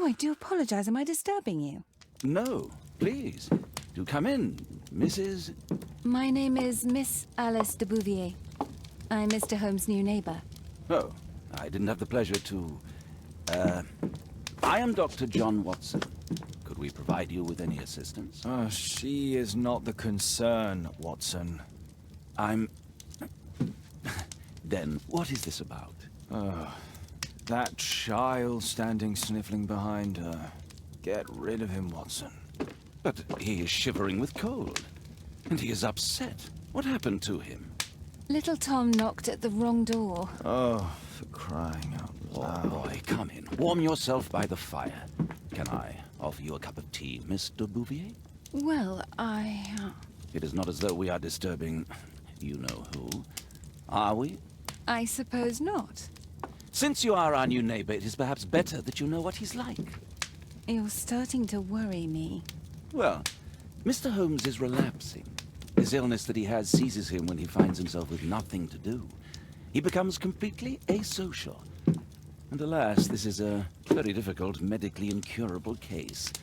Oh, I do apologize. Am I disturbing you? No, please. Do come in, Mrs. My name is Miss Alice de Bouvier. I'm Mr. Holmes' new neighbor. Oh, I didn't have the pleasure to... I am Dr. John Watson. Could we provide you with any assistance? Oh, she is not the concern, Watson. I'm... Then, what is this about? Oh, that child standing sniffling behind her. Get rid of him, Watson. But he is shivering with cold. And he is upset. What happened to him? Little Tom knocked at the wrong door. Oh, for crying out loud. Oh, boy, come in. Warm yourself by the fire. Can I offer you a cup of tea, Mr. Bouvier? Well, It is not as though we are disturbing you-know-who, are we? I suppose not. Since you are our new neighbor, it is perhaps better that you know what he's like. You're starting to worry me. Well, Mr. Holmes is relapsing. This illness that he has seizes him when he finds himself with nothing to do. He becomes completely asocial. And alas, this is a very difficult, medically incurable case.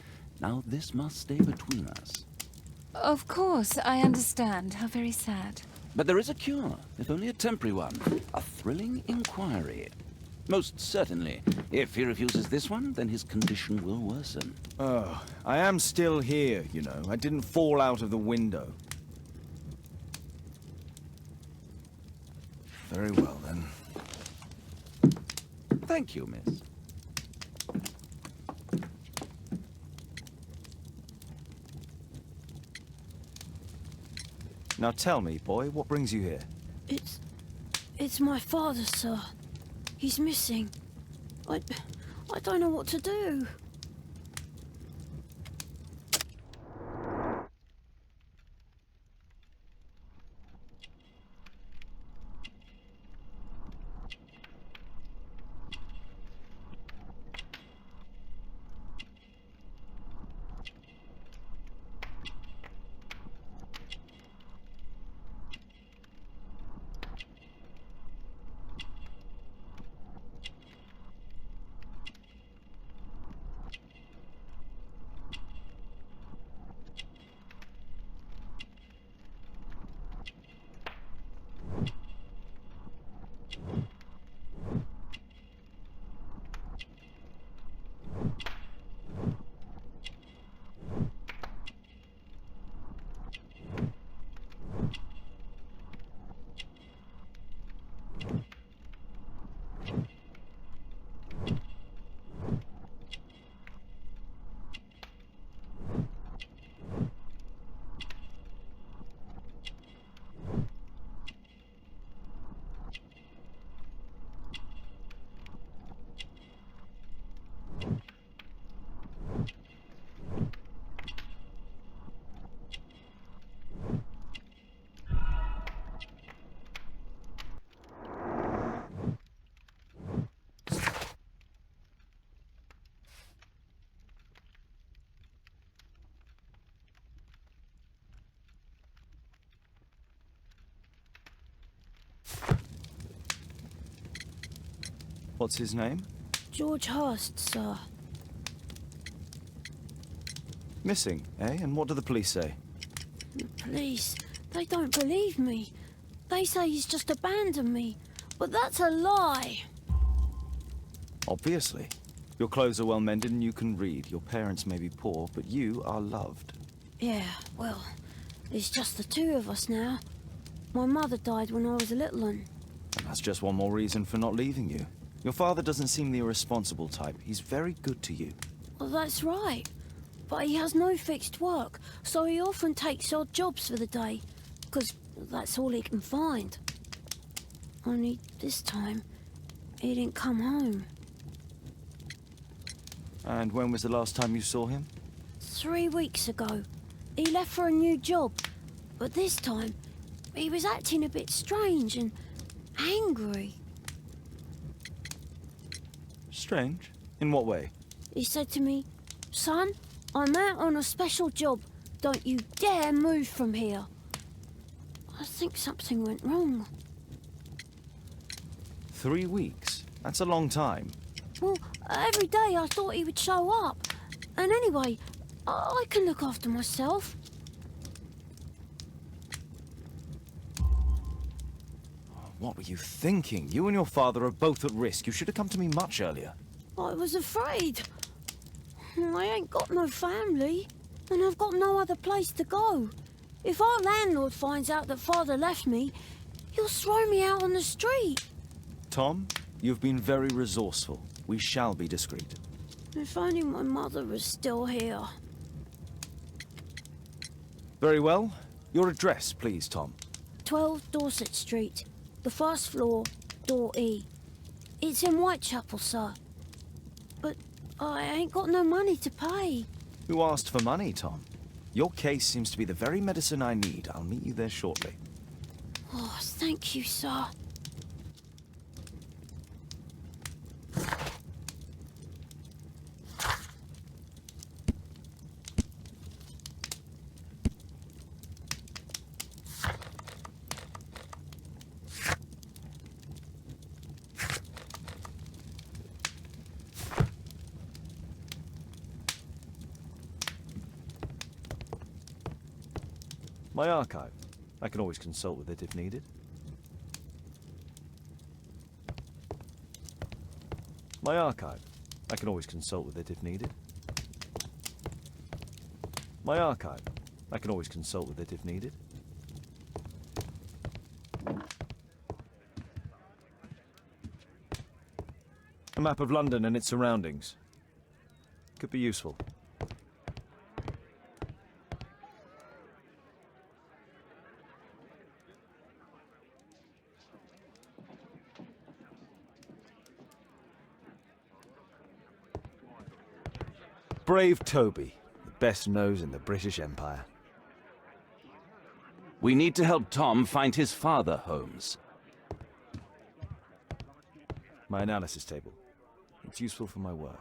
Now, this must stay between us. Of course, I understand. How very sad. But there is a cure, if only a temporary one. A thrilling inquiry. Most certainly. If he refuses this one, then his condition will worsen. Oh, I am still here, you know. I didn't fall out of the window. Very well, then. Thank you, miss. Now tell me, boy, what brings you here? It's my father, sir. He's missing. I don't know what to do. What's his name? George Hurst, sir. Missing, eh? And what do the police say? The police, they don't believe me. They say he's just abandoned me. But that's a lie. Obviously. Your clothes are well mended and you can read. Your parents may be poor, but you are loved. Yeah, well, it's just the two of us now. My mother died when I was a little one. And that's just one more reason for not leaving you. Your father doesn't seem the irresponsible type. He's very good to you. Well, that's right. But he has no fixed work, so he often takes odd jobs for the day, because that's all he can find. Only this time, he didn't come home. And when was the last time you saw him? 3 weeks ago. He left for a new job, but this time, he was acting a bit strange and angry. Strange? In what way? He said to me, "Son, I'm out on a special job. Don't you dare move from here." I think something went wrong. 3 weeks? That's a long time. Well, Every day I thought he would show up. And anyway, I can look after myself. What were you thinking? You and your father are both at risk. You should have come to me much earlier. I was afraid. I ain't got no family, and I've got no other place to go. If our landlord finds out that Father left me, he'll throw me out on the street. Tom, you've been very resourceful. We shall be discreet. If only my mother was still here. Very well. Your address, please, Tom. 12 Dorset Street, the first floor, door E. It's in Whitechapel, sir. But I ain't got no money to pay. Who asked for money, Tom? Your case seems to be the very medicine I need. I'll meet you there shortly. Oh, thank you, sir. My archive. I can always consult with it if needed. My archive. I can always consult with it if needed. My archive. I can always consult with it if needed. A map of London and its surroundings. Could be useful. Brave Toby, the best nose in the British Empire. We need to help Tom find his father, Holmes. My analysis table. It's useful for my work.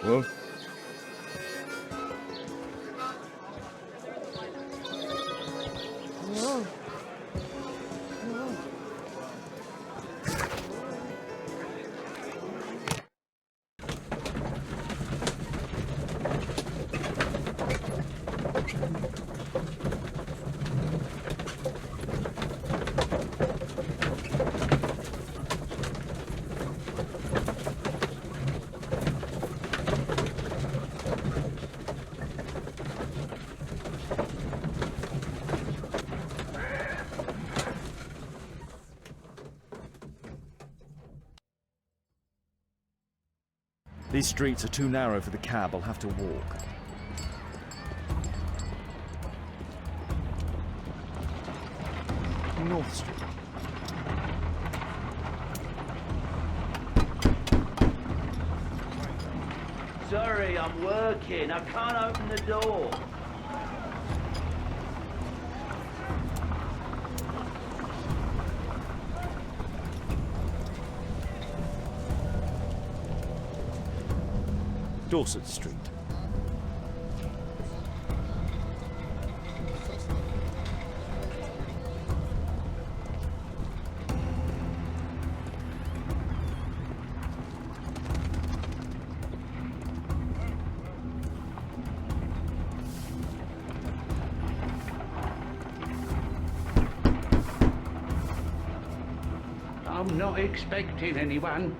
What? Whoa. These streets are too narrow for the cab. I'll have to walk. North Street. Sorry, I'm working. I can't open the door. Dorset Street. I'm not expecting anyone.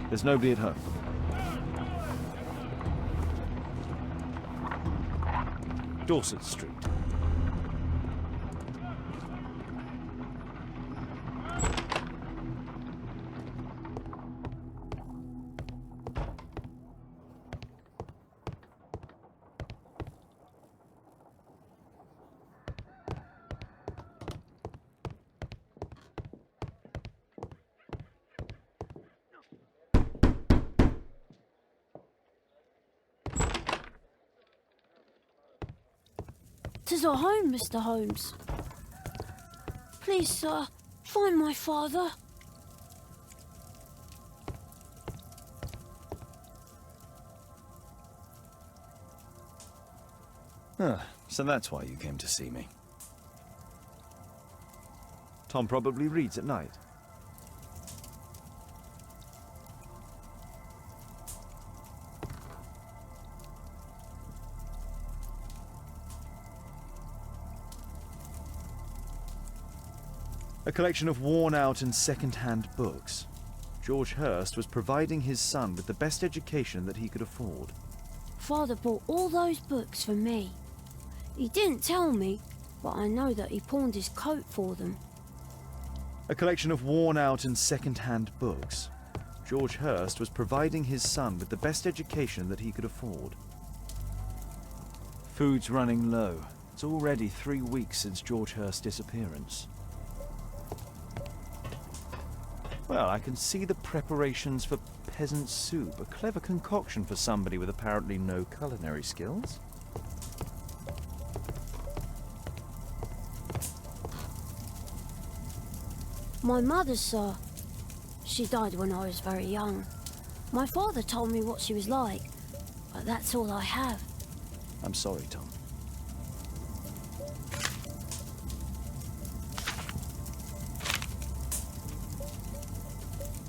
There's nobody at home. Dorset Street. "'Tis our home, Mr. Holmes. Please, sir, find my father." So that's why you came to see me. Tom probably reads at night. A collection of worn-out and second-hand books. George Hurst was providing his son with the best education that he could afford. Father bought all those books for me. He didn't tell me, but I know that he pawned his coat for them. A collection of worn-out and second-hand books. George Hurst was providing his son with the best education that he could afford. Food's running low. It's already 3 weeks since George Hurst's disappearance. Well, I can see the preparations for peasant soup, a clever concoction for somebody with apparently no culinary skills. My mother, sir. She died when I was very young. My father told me what she was like, but that's all I have. I'm sorry, Tom.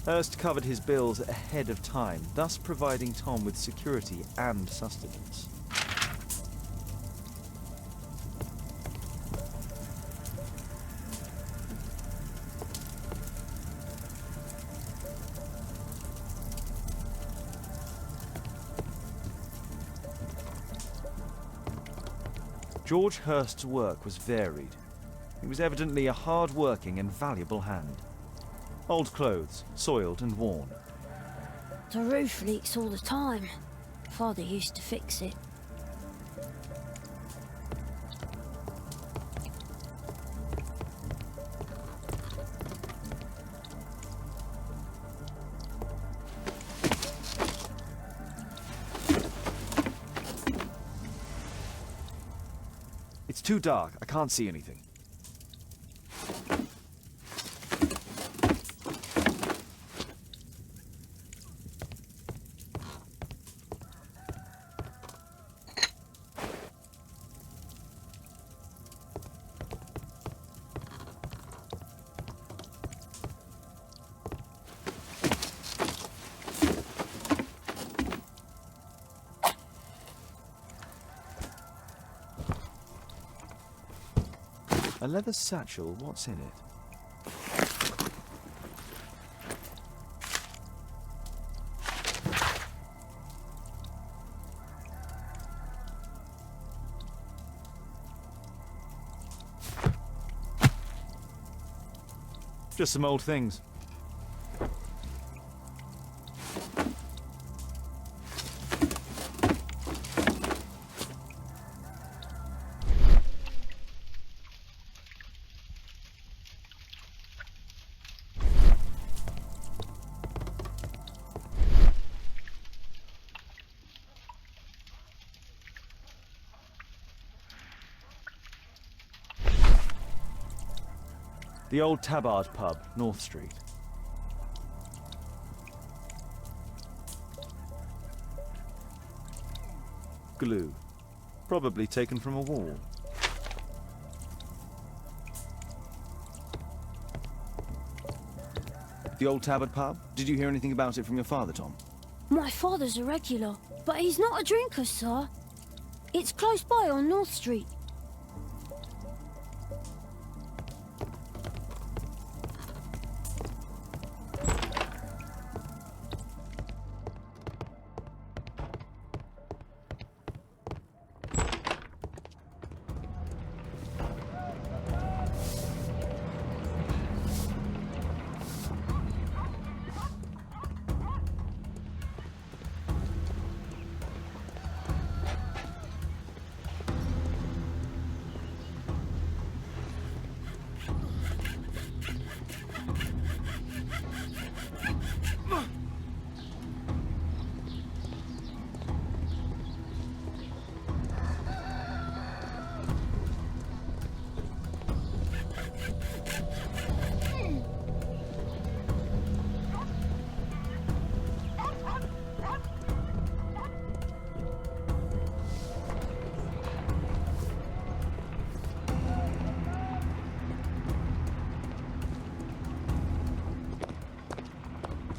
Hurst covered his bills ahead of time, thus providing Tom with security and sustenance. George Hurst's work was varied. He was evidently a hard-working and valuable hand. Old clothes, soiled and worn. The roof leaks all the time. Father used to fix it. It's too dark. I can't see anything. A leather satchel, what's in it? Just some old things. The old Tabard pub, North Street. Glue. Probably taken from a wall. The old Tabard pub? Did you hear anything about it from your father, Tom? My father's a regular, but he's not a drinker, sir. It's close by on North Street.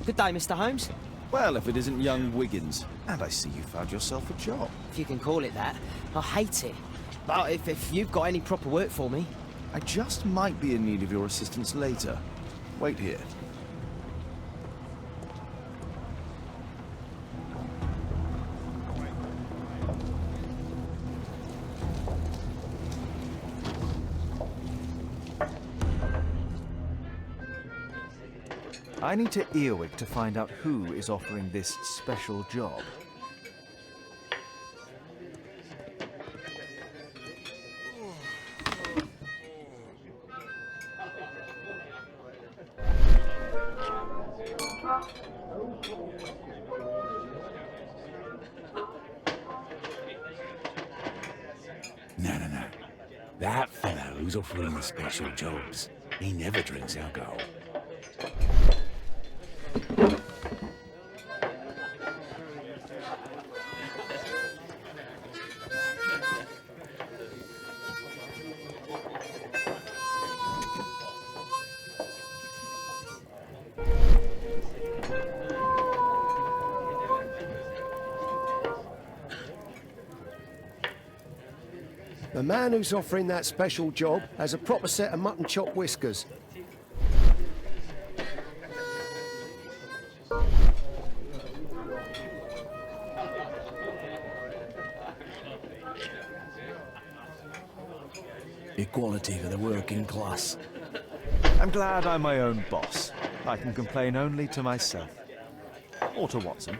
Good day, Mr. Holmes. Well, if it isn't young Wiggins. And I see you found yourself a job. If you can call it that. I hate it. But if you've got any proper work for me... I just might be in need of your assistance later. Wait here. I need to Earwig to find out who is offering this special job. No. That fellow who's offering the special jobs, he never drinks alcohol. The man who's offering that special job has a proper set of mutton chop whiskers. Equality for the working class. I'm glad I'm my own boss. I can complain only to myself. Or to Watson.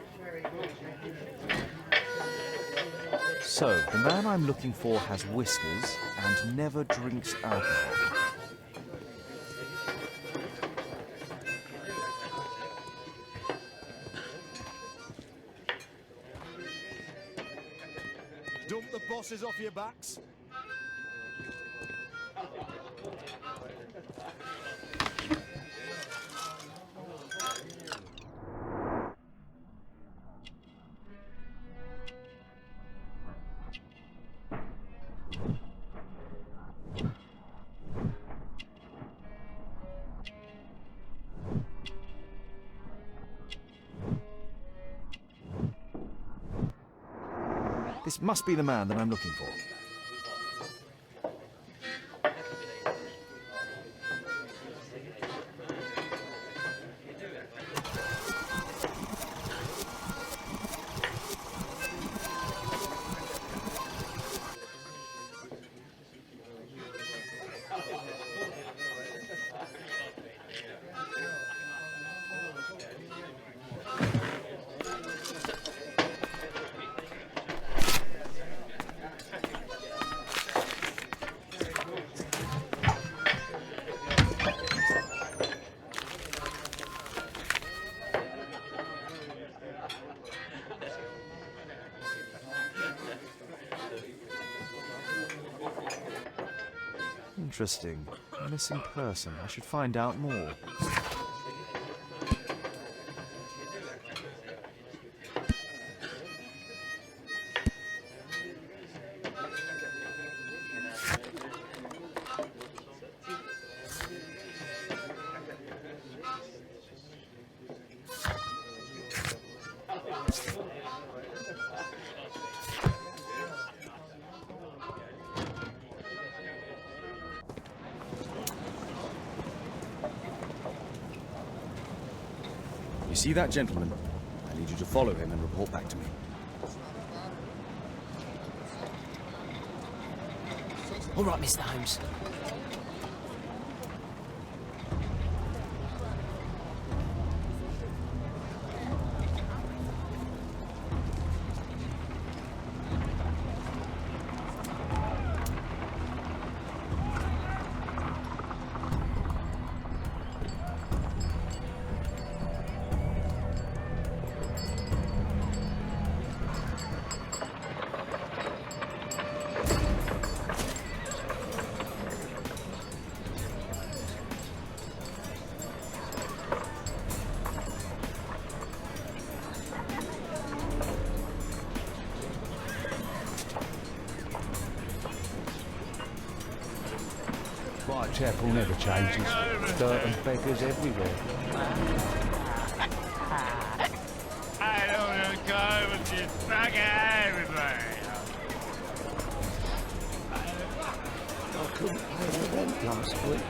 So, the man I'm looking for has whiskers and never drinks alcohol. Dump the bosses off your backs. This must be the man that I'm looking for. Interesting. A missing person. I should find out more. You see that gentleman? I need you to follow him and report back to me. All right, Mr. Holmes. Whitechapel never changes. Dirt and beggars everywhere. I don't want to go with this fucking everybody. I couldn't pay the rent last week.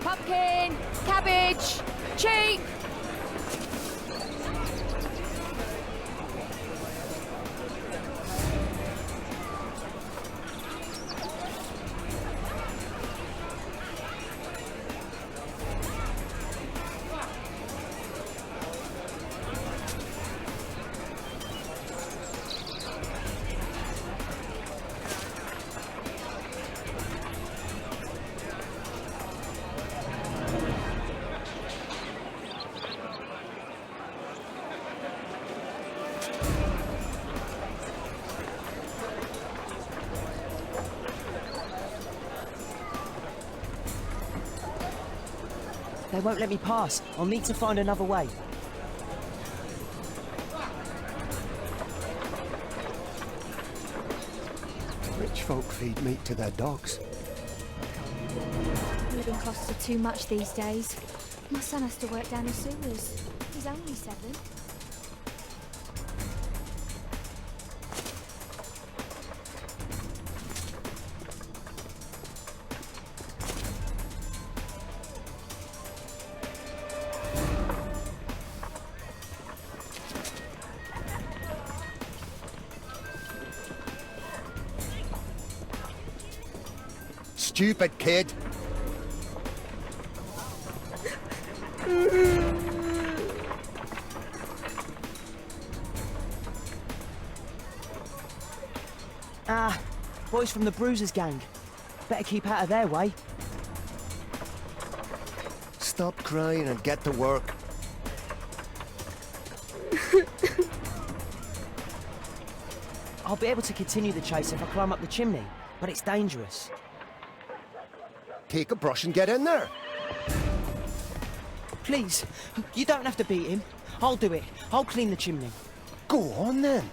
Pumpkin, cabbage, cheap. They won't let me pass. I'll need to find another way. Rich folk feed meat to their dogs. Living costs are too much these days. My son has to work down the sewers. He's only 7. Stupid kid. Ah, boys from the Bruisers gang. Better keep out of their way. Stop crying and get to work. I'll be able to continue the chase if I climb up the chimney, but it's dangerous. Take a brush and get in there. Please, you don't have to beat him. I'll do it. I'll clean the chimney. Go on then.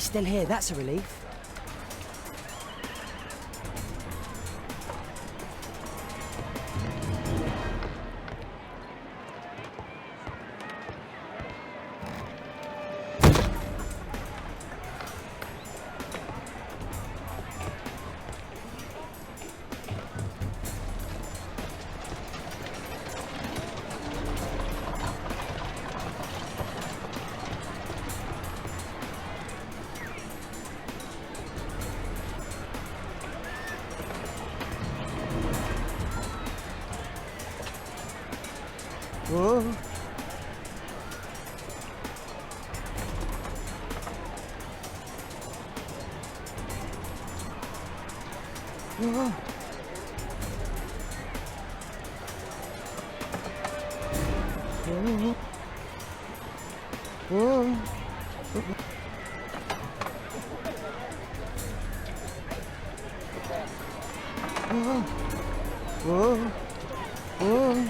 He's still here, that's a relief. Whoa. Whoa. Whoa. Whoa. Whoa. Whoa. Whoa.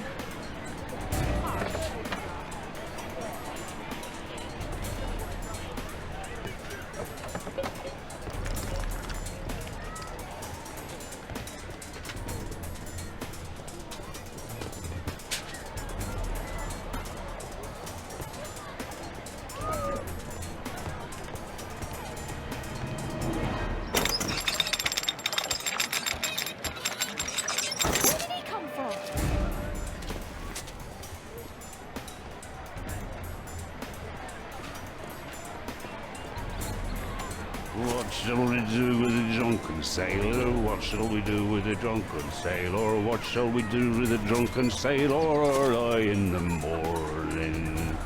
What shall we do with a drunken sailor? What shall we do with a drunken sailor? What shall we do with a drunken sailor early in the morning?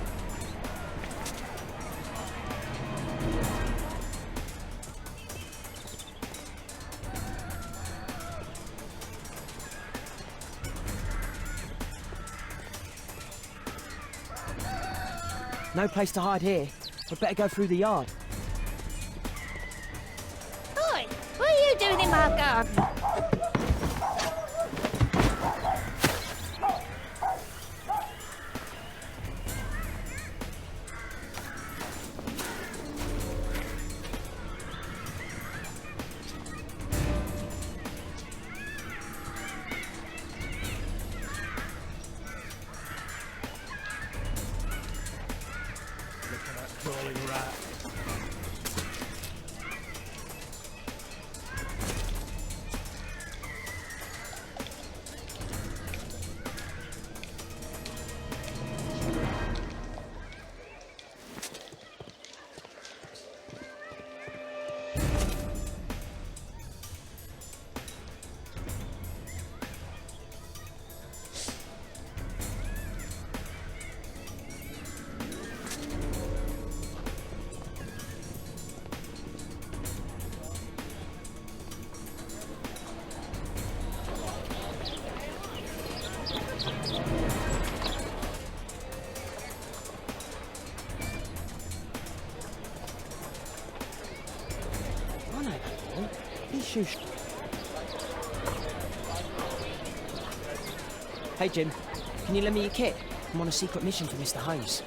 No place to hide here. We'd better go through the yard. Oi! What are you doing in my garden? Crawling rat. I know that boy. He's shoosh. Hey Jim, can you lend me your kit? I'm on a secret mission for Mr. Holmes.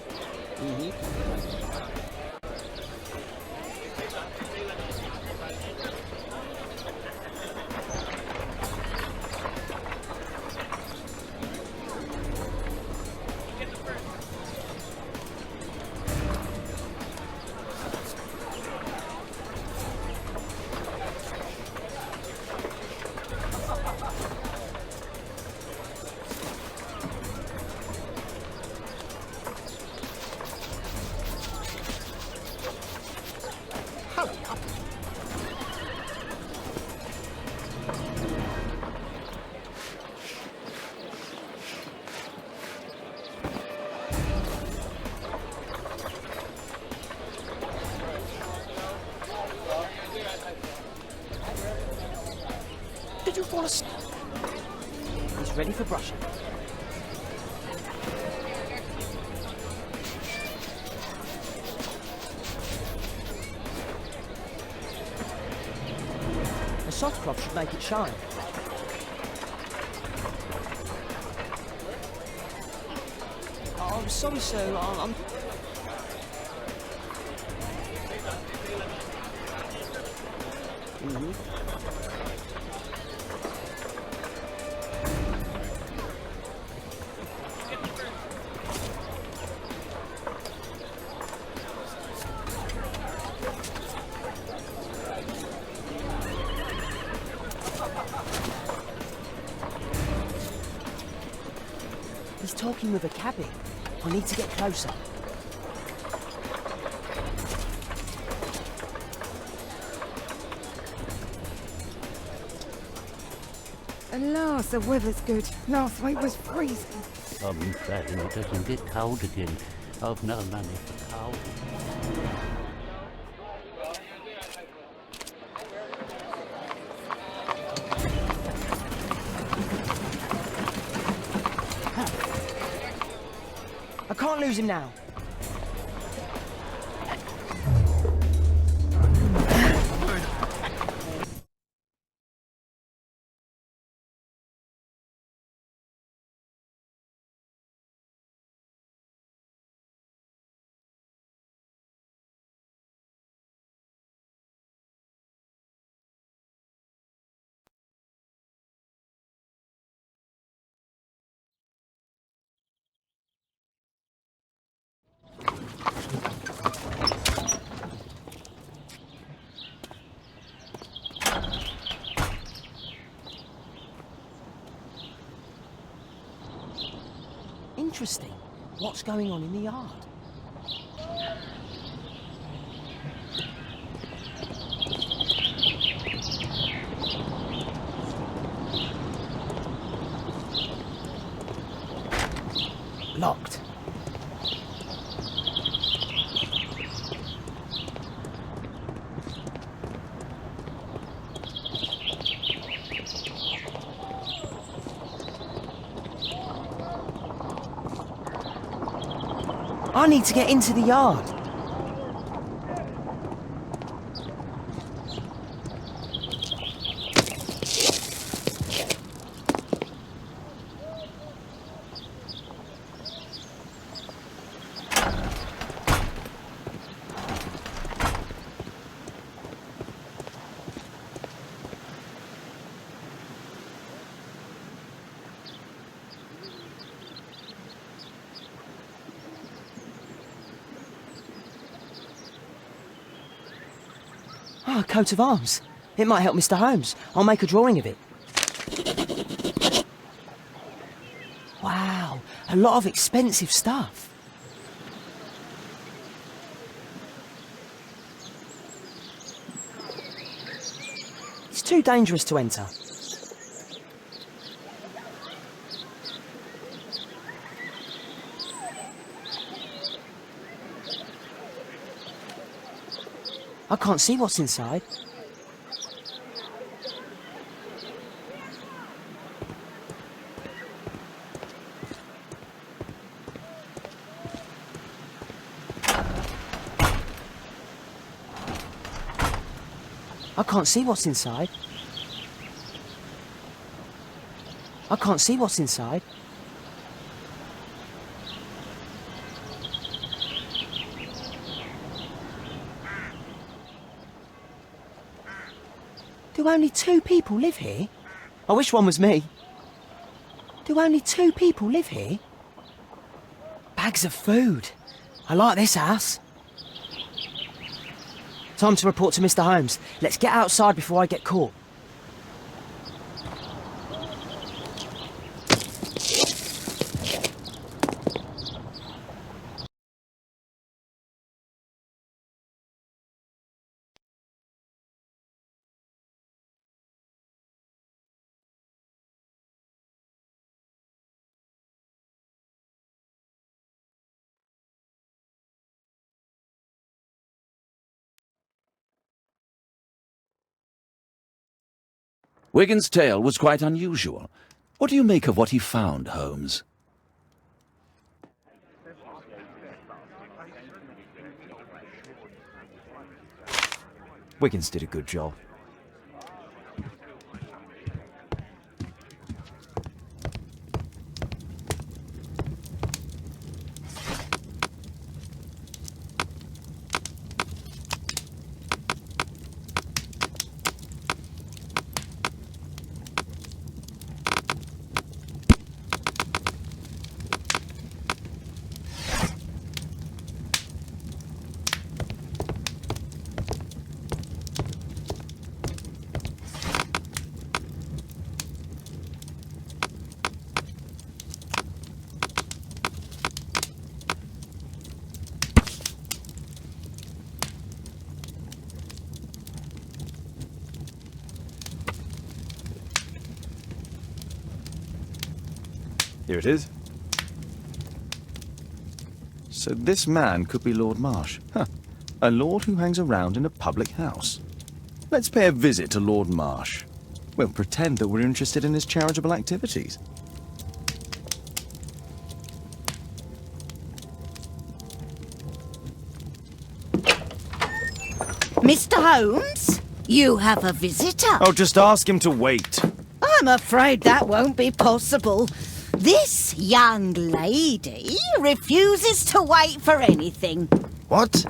Did you fall asleep? He's ready for brushing. A soft cloth should make it shine. Oh, I'm sorry, sir. I'm... He's talking with a cabin. I need to get closer. At last, the weather's good. Last week was freezing. I'm saying it doesn't get cold again. I've no money for cold. I can't lose him now. Interesting. What's going on in the yard? Locked. I need to get into the yard. Oh, a coat of arms. It might help Mr. Holmes. I'll make a drawing of it. Wow, a lot of expensive stuff. It's too dangerous to enter. I can't see what's inside. I can't see what's inside. I can't see what's inside. Do only 2 people live here? I wish one was me. Do only 2 people live here? Bags of food. I like this house. Time to report to Mr. Holmes. Let's get outside before I get caught. Wigan's tale was quite unusual. What do you make of what he found, Holmes? Wiggins did a good job. Here it is. So this man could be Lord Marsh. Huh. A lord who hangs around in a public house. Let's pay a visit to Lord Marsh. We'll pretend that we're interested in his charitable activities. Mr. Holmes, you have a visitor. Oh, just ask him to wait. I'm afraid that won't be possible. This young lady refuses to wait for anything. What?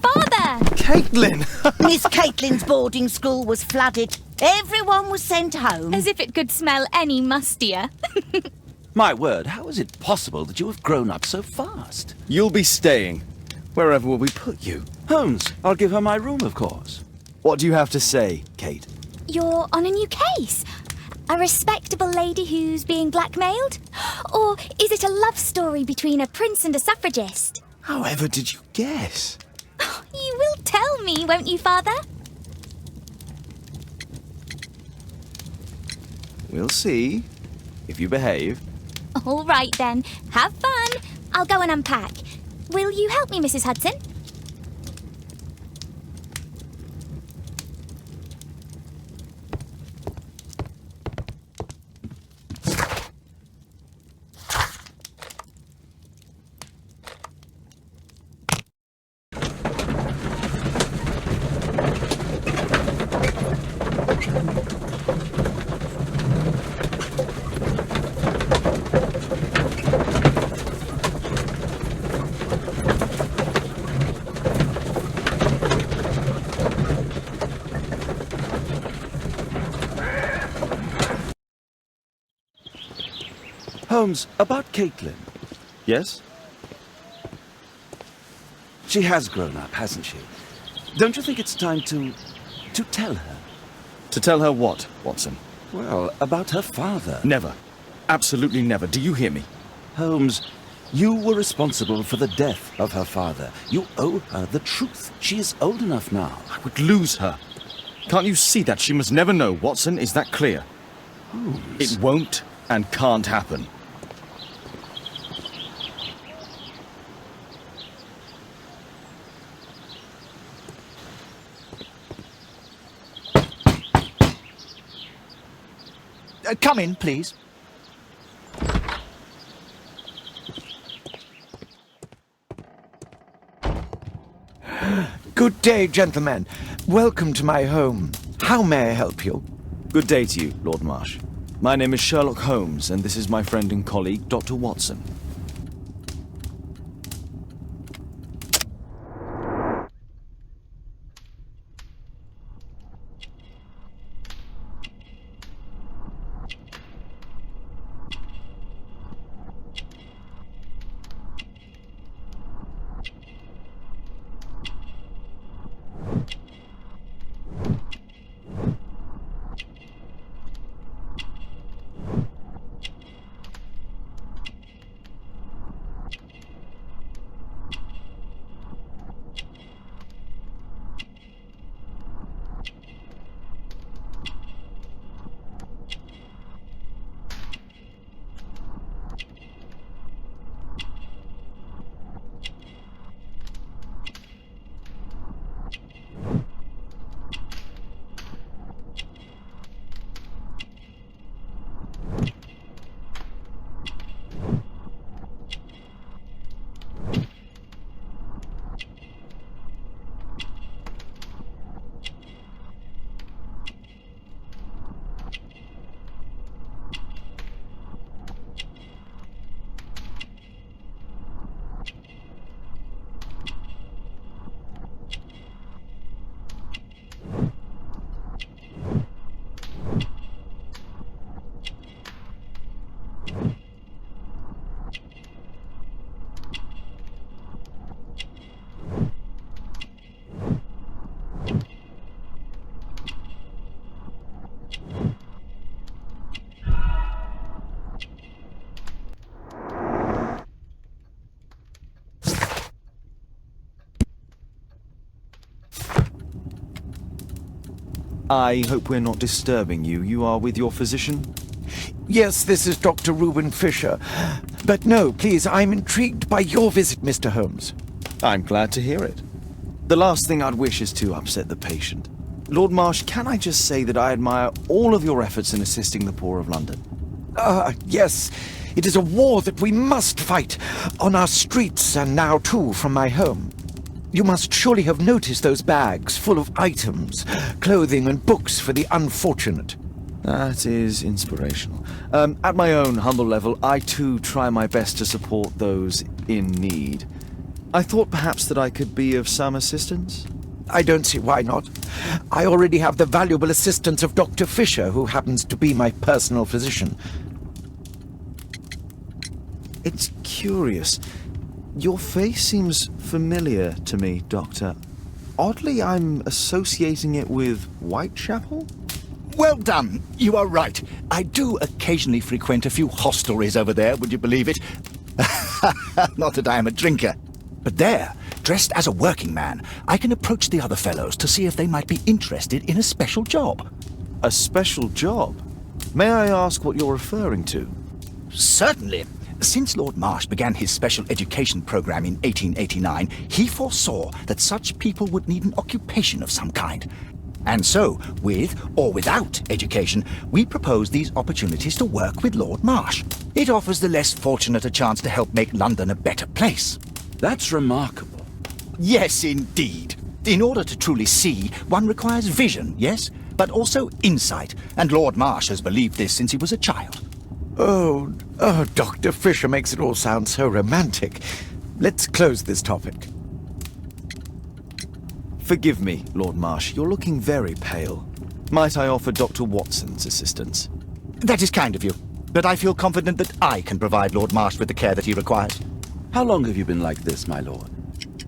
Father! Caitlin! Miss Caitlin's boarding school was flooded. Everyone was sent home. As if it could smell any mustier. My word, how is it possible that you have grown up so fast? You'll be staying. Wherever will we put you? Holmes, I'll give her my room, of course. What do you have to say, Kate? You're on a new case. A respectable lady who's being blackmailed? Or is it a love story between a prince and a suffragist? However did you guess? You will tell me, won't you, Father? We'll see. If you behave. All right, then. Have fun. I'll go and unpack. Will you help me, Mrs. Hudson? Holmes, about Caitlin. Yes? She has grown up, hasn't she? Don't you think it's time to tell her? To tell her what, Watson? Well, about her father. Never. Absolutely never. Do you hear me? Holmes, you were responsible for the death of her father. You owe her the truth. She is old enough now. I would lose her. Can't you see that? She must never know, Watson. Is that clear? Holmes. It won't and can't happen. Come in, please. Good day, gentlemen. Welcome to my home. How may I help you? Good day to you, Lord Marsh. My name is Sherlock Holmes, and this is my friend and colleague, Dr. Watson. I hope we're not disturbing you. You are with your physician? Yes, this is Dr. Reuben Fisher. But no, please, I'm intrigued by your visit, Mr. Holmes. I'm glad to hear it. The last thing I'd wish is to upset the patient. Lord Marsh, can I just say that I admire all of your efforts in assisting the poor of London? Yes. It is a war that we must fight, on our streets and now too from my home. You must surely have noticed those bags full of items, clothing and books for the unfortunate. That is inspirational. At my own humble level, I too try my best to support those in need. I thought perhaps that I could be of some assistance. I don't see why not. I already have the valuable assistance of Dr. Fisher, who happens to be my personal physician. It's curious. Your face seems familiar to me, Doctor. Oddly, I'm associating it with Whitechapel? Well done. You are right. I do occasionally frequent a few hostelries over there, would you believe it? Not that I am a drinker. But there, dressed as a working man, I can approach the other fellows to see if they might be interested in a special job. A special job? May I ask what you're referring to? Certainly. Since Lord Marsh began his special education program in 1889, he foresaw that such people would need an occupation of some kind. And so, with or without education, we propose these opportunities to work with Lord Marsh. It offers the less fortunate a chance to help make London a better place. That's remarkable. Yes, indeed. In order to truly see, one requires vision, yes, but also insight, and Lord Marsh has believed this since he was a child. Oh, Dr. Fisher makes it all sound so romantic. Let's close this topic. Forgive me, Lord Marsh. You're looking very pale. Might I offer Dr. Watson's assistance? That is kind of you, but I feel confident that I can provide Lord Marsh with the care that he requires. How long have you been like this, my lord?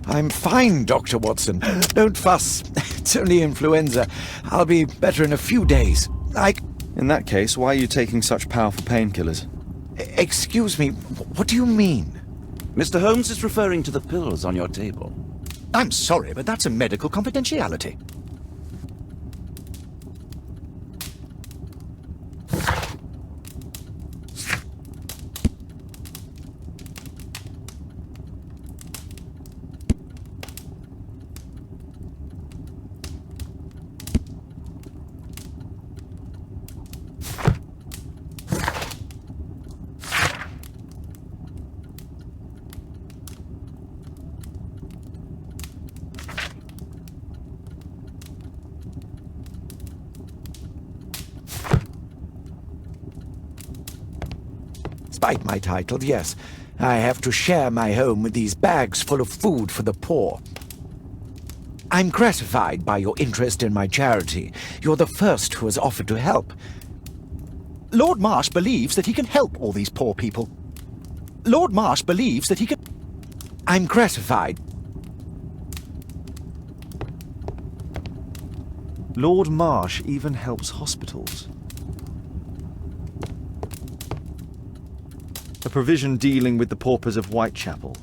I'm fine, Dr. Watson. Don't fuss. It's only influenza. I'll be better in a few days. In that case, why are you taking such powerful painkillers? Excuse me, what do you mean? Mr. Holmes is referring to the pills on your table. I'm sorry, but that's a medical confidentiality. Despite my title, yes, I have to share my home with these bags full of food for the poor. I'm gratified by your interest in my charity. You're the first who has offered to help. Lord Marsh believes that he can help all these poor people. Lord Marsh believes that he can... I'm gratified. Lord Marsh even helps hospitals. A provision dealing with the paupers of Whitechapel.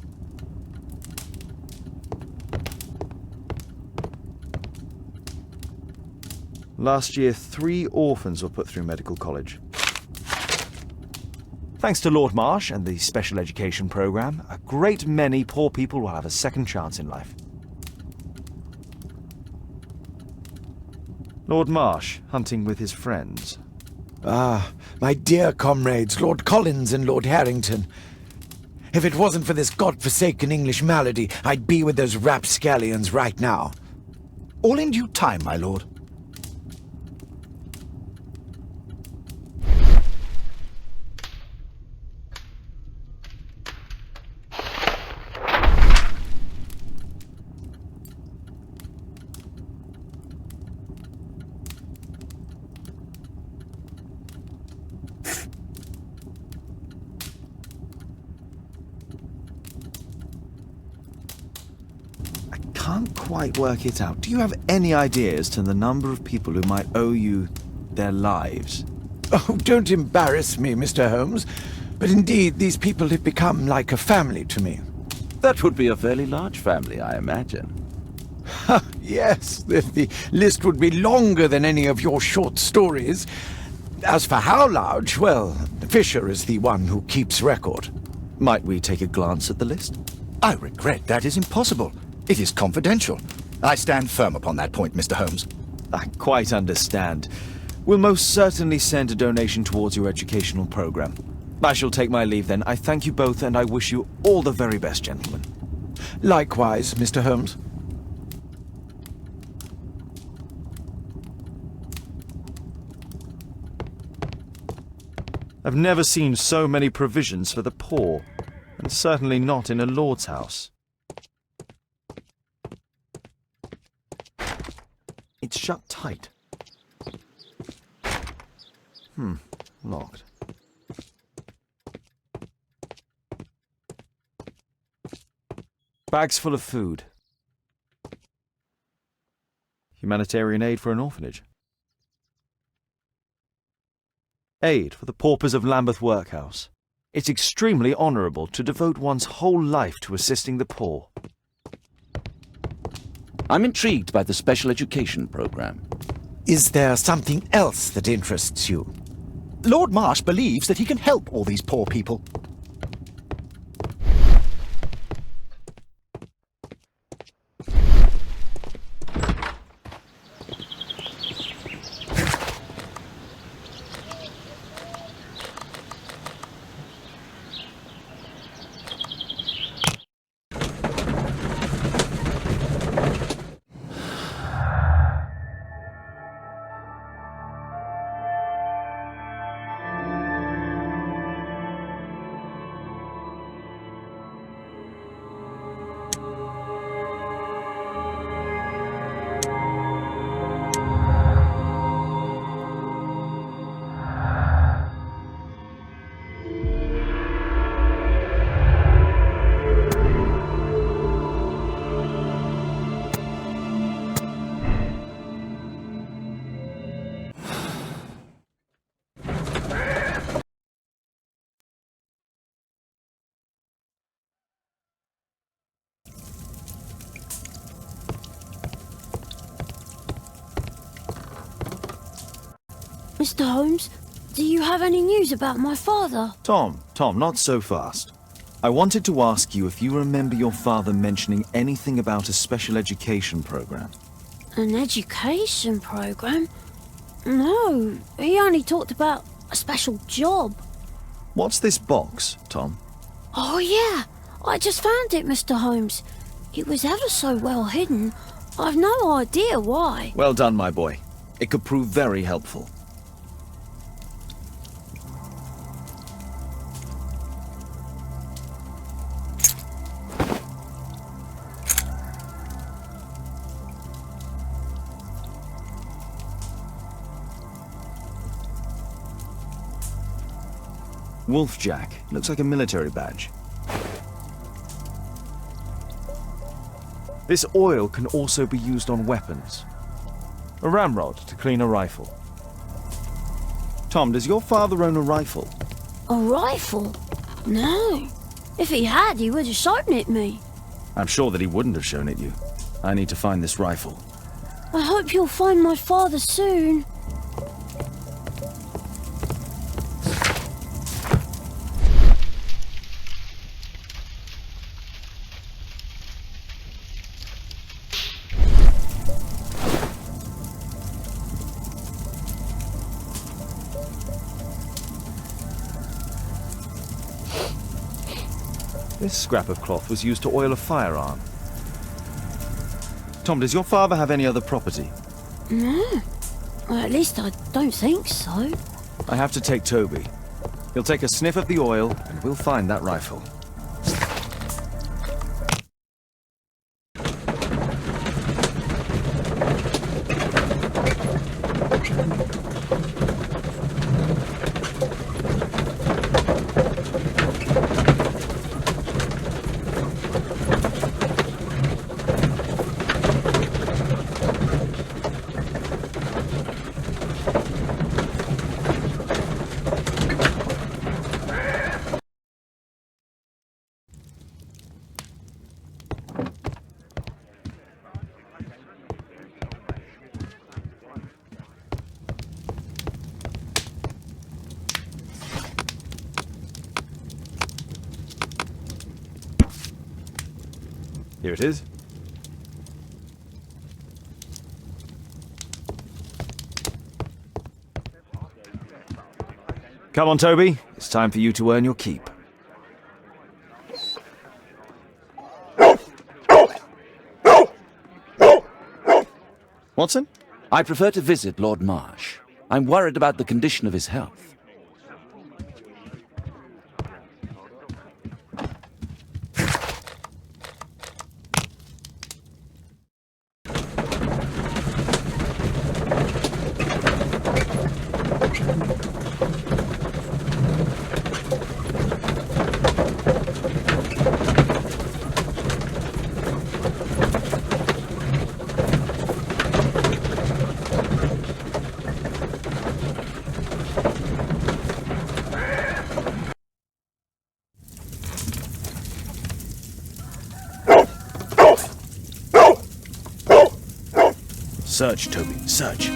Last year, 3 orphans were put through medical college. Thanks to Lord Marsh and the special education program, a great many poor people will have a second chance in life. Lord Marsh, hunting with his friends. Ah, my dear comrades, Lord Collins and Lord Harrington. If it wasn't for this godforsaken English malady, I'd be with those rapscallions right now. All in due time, my lord. Can't quite work it out. Do you have any idea as to the number of people who might owe you their lives? Oh, don't embarrass me, Mr. Holmes. But indeed, these people have become like a family to me. That would be a fairly large family, I imagine. Yes, the list would be longer than any of your short stories. As for how large, well, Fisher is the one who keeps record. Might we take a glance at the list? I regret that is impossible. It is confidential. I stand firm upon that point, Mr. Holmes. I quite understand. We'll most certainly send a donation towards your educational program. I shall take my leave then. I thank you both and I wish you all the very best, gentlemen. Likewise, Mr. Holmes. I've never seen so many provisions for the poor, and certainly not in a lord's house. It's shut tight. Locked. Bags full of food. Humanitarian aid for an orphanage. Aid for the paupers of Lambeth Workhouse. It's extremely honourable to devote one's whole life to assisting the poor. I'm intrigued by the special education program. Is there something else that interests you? Lord Marsh believes that he can help all these poor people. Mr. Holmes, do you have any news about my father? Tom, not so fast. I wanted to ask you if you remember your father mentioning anything about a special education program. An education program? No, he only talked about a special job. What's this box, Tom? Oh yeah, I just found it, Mr. Holmes. It was ever so well hidden. I've no idea why. Well done, my boy. It could prove very helpful. Wolfjack. Looks like a military badge. This oil can also be used on weapons. A ramrod to clean a rifle. Tom, does your father own a rifle? A rifle? No. If he had, he would have shown it me. I'm sure that he wouldn't have shown it you. I need to find this rifle. I hope you'll find my father soon. This scrap of cloth was used to oil a firearm. Tom, does your father have any other property? No. Well, at least I don't think so. I have to take Toby. He'll take a sniff of the oil, and we'll find that rifle. Here it is. Come on, Toby. It's time for you to earn your keep. Watson? I prefer to visit Lord Marsh. I'm worried about the condition of his health. Search, Toby, search.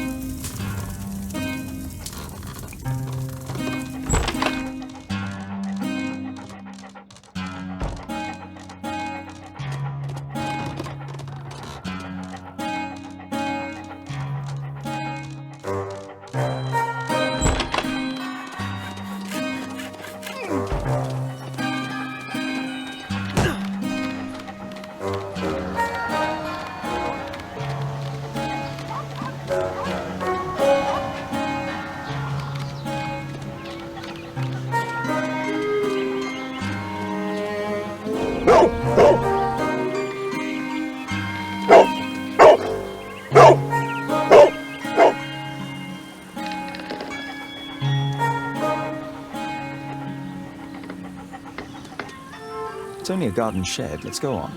It's only a garden shed. Let's go on.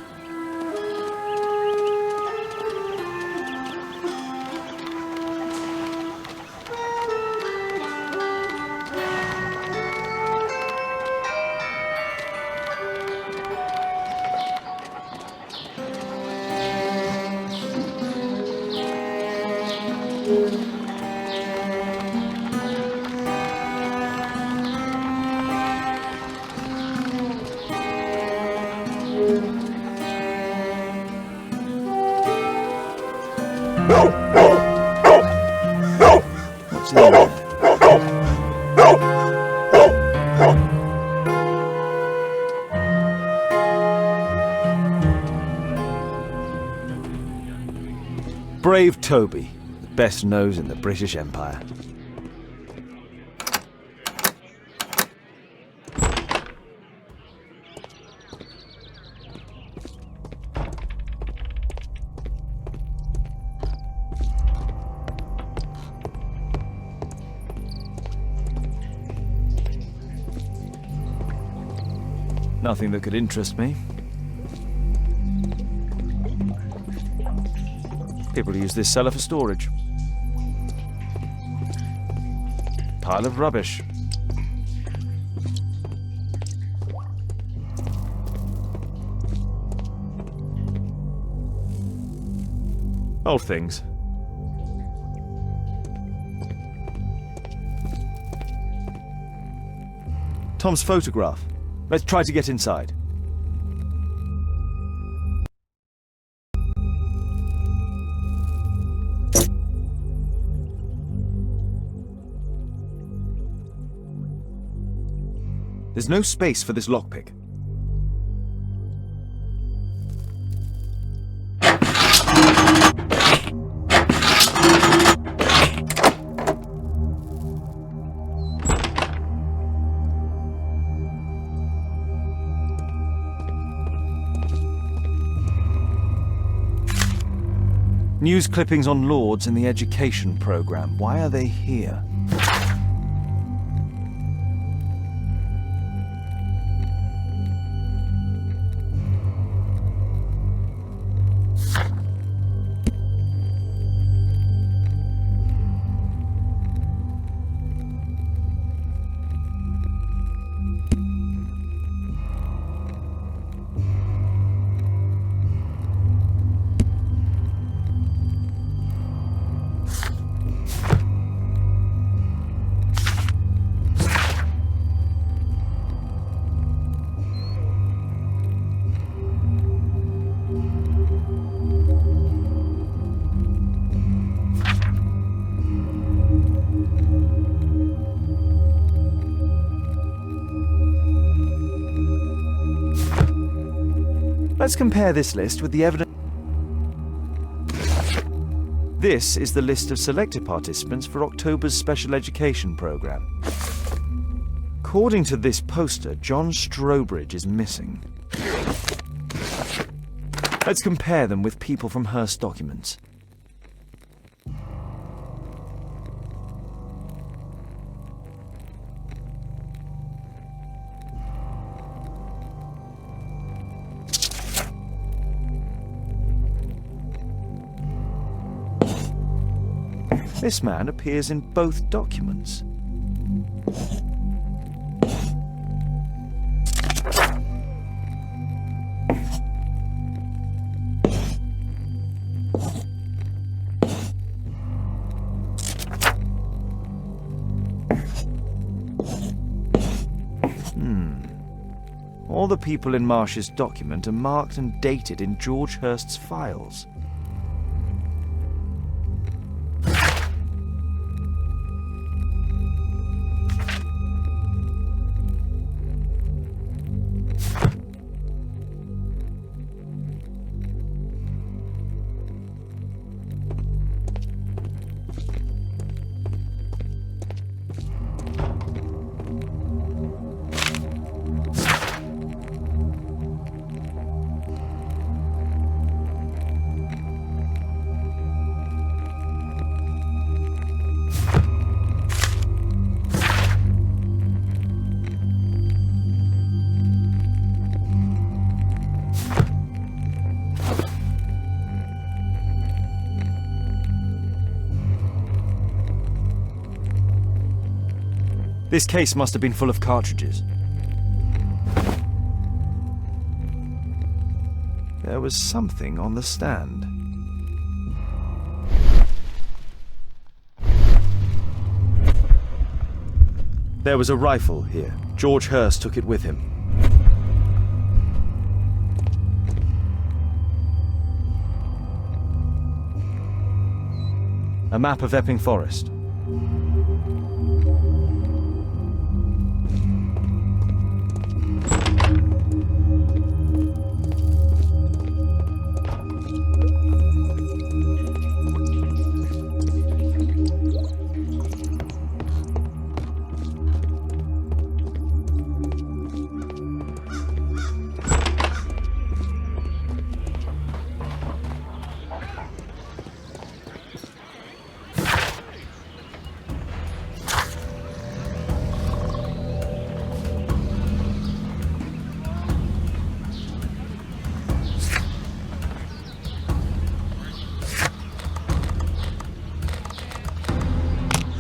What's in there? Brave Toby, the best nose in the British Empire. Nothing that could interest me. People use this cellar for storage. Pile of rubbish. Old things. Tom's photograph. Let's try to get inside. There's no space for this lockpick. News clippings on Lords in the education program. Why are they here? Let's compare this list with the evidence. This is the list of selected participants for October's special education program. According to this poster, John Strobridge is missing. Let's compare them with people from Hearst documents. This man appears in both documents. All the people in Marsh's document are marked and dated in George Hearst's files. This case must have been full of cartridges. There was something on the stand. There was a rifle here. George Hearst took it with him. A map of Epping Forest.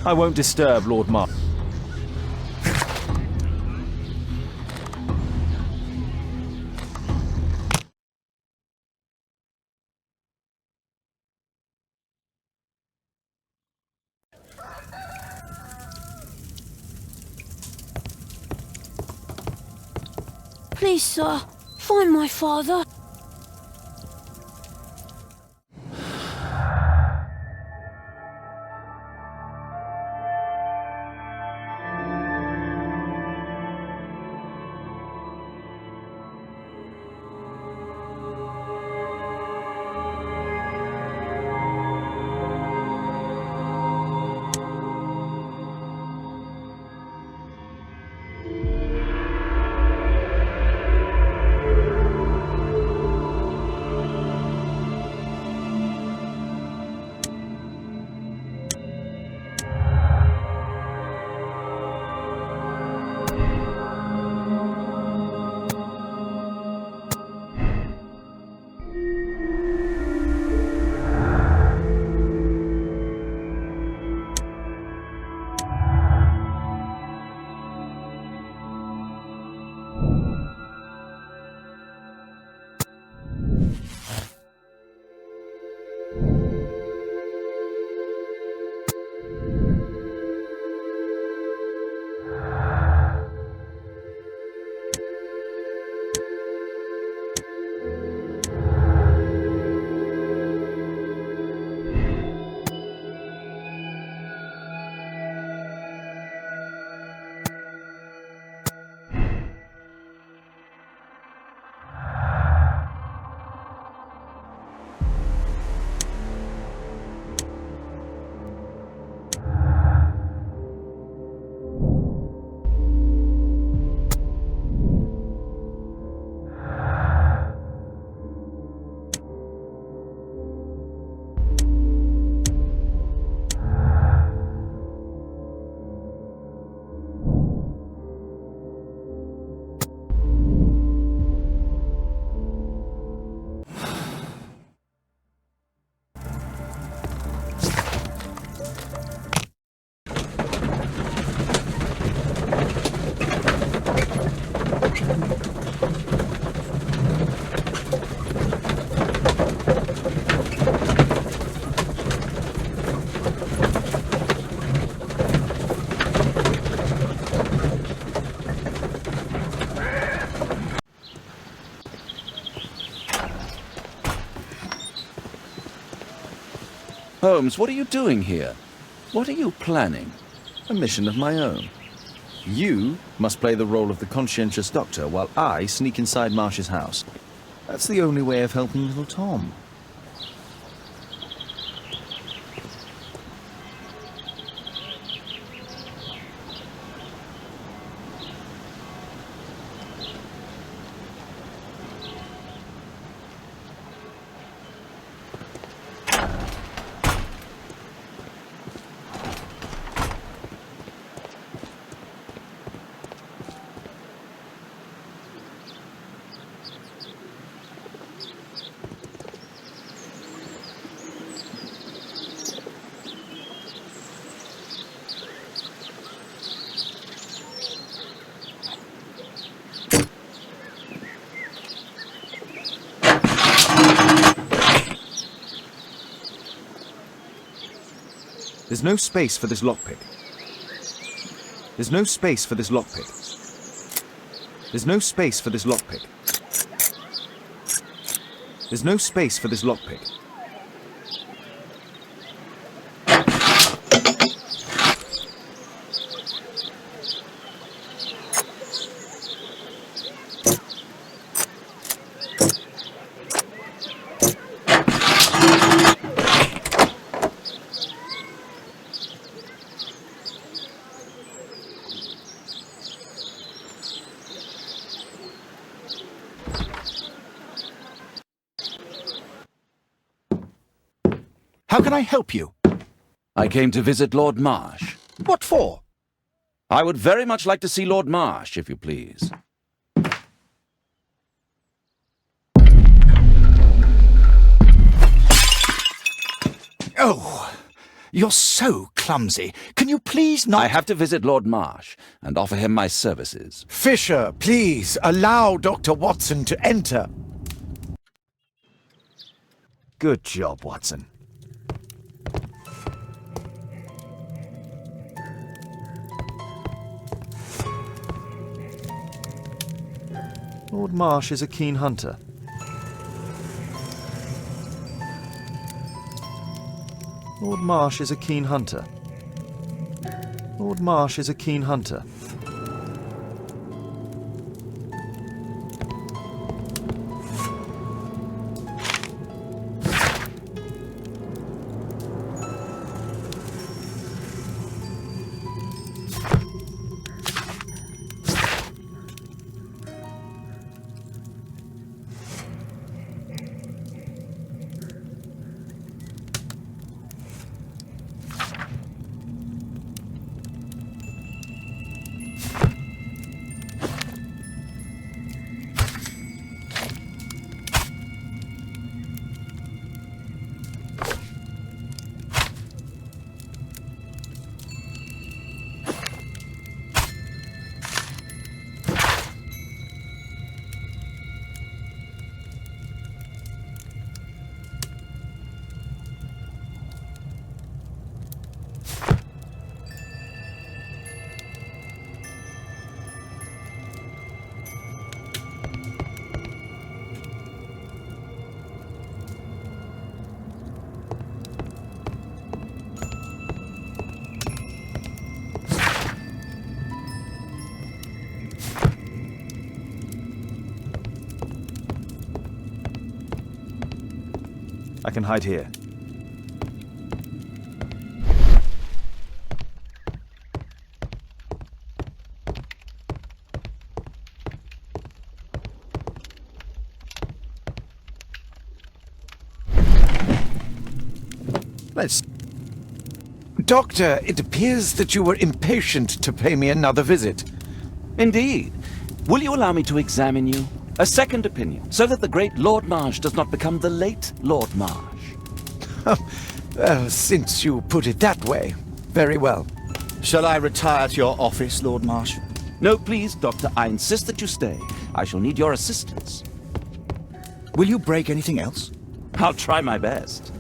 I won't disturb Lord Marsh. Please, sir, find my father. Holmes, what are you doing here? What are you planning? A mission of my own. You must play the role of the conscientious doctor while I sneak inside Marsh's house. That's the only way of helping little Tom. There's no space for this lockpick. There's no space for this lockpick. There's no space for this lockpick. There's no space for this lockpick. How can I help you? I came to visit Lord Marsh. What for? I would very much like to see Lord Marsh, if you please. Oh, you're so clumsy. Can you please not— I have to visit Lord Marsh and offer him my services. Fisher, please, allow Dr. Watson to enter. Good job, Watson. Lord Marsh is a keen hunter. Lord Marsh is a keen hunter. Lord Marsh is a keen hunter. I can hide here. Let's... Doctor, it appears that you were impatient to pay me another visit. Indeed. Will you allow me to examine you? A second opinion, so that the great Lord Marsh does not become the late Lord Marsh. Well, since you put it that way, very well. Shall I retire to your office, Lord Marsh? No, please, Doctor. I insist that you stay. I shall need your assistance. Will you break anything else? I'll try my best.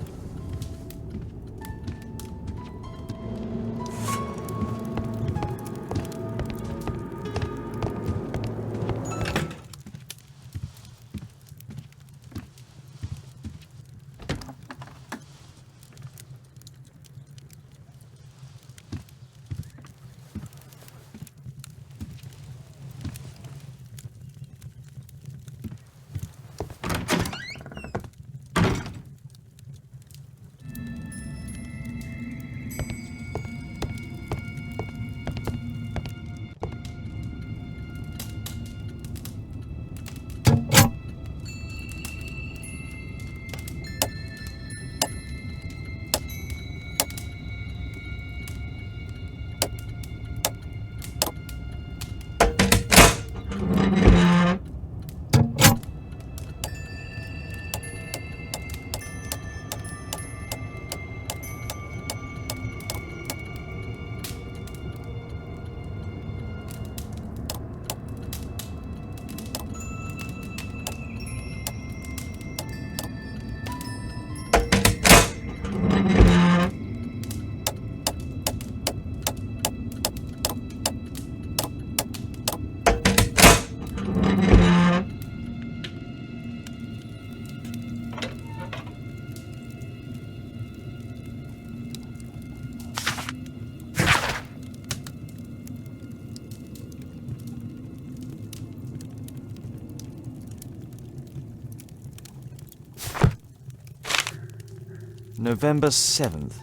November 7th.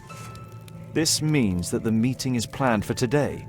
This means that the meeting is planned for today.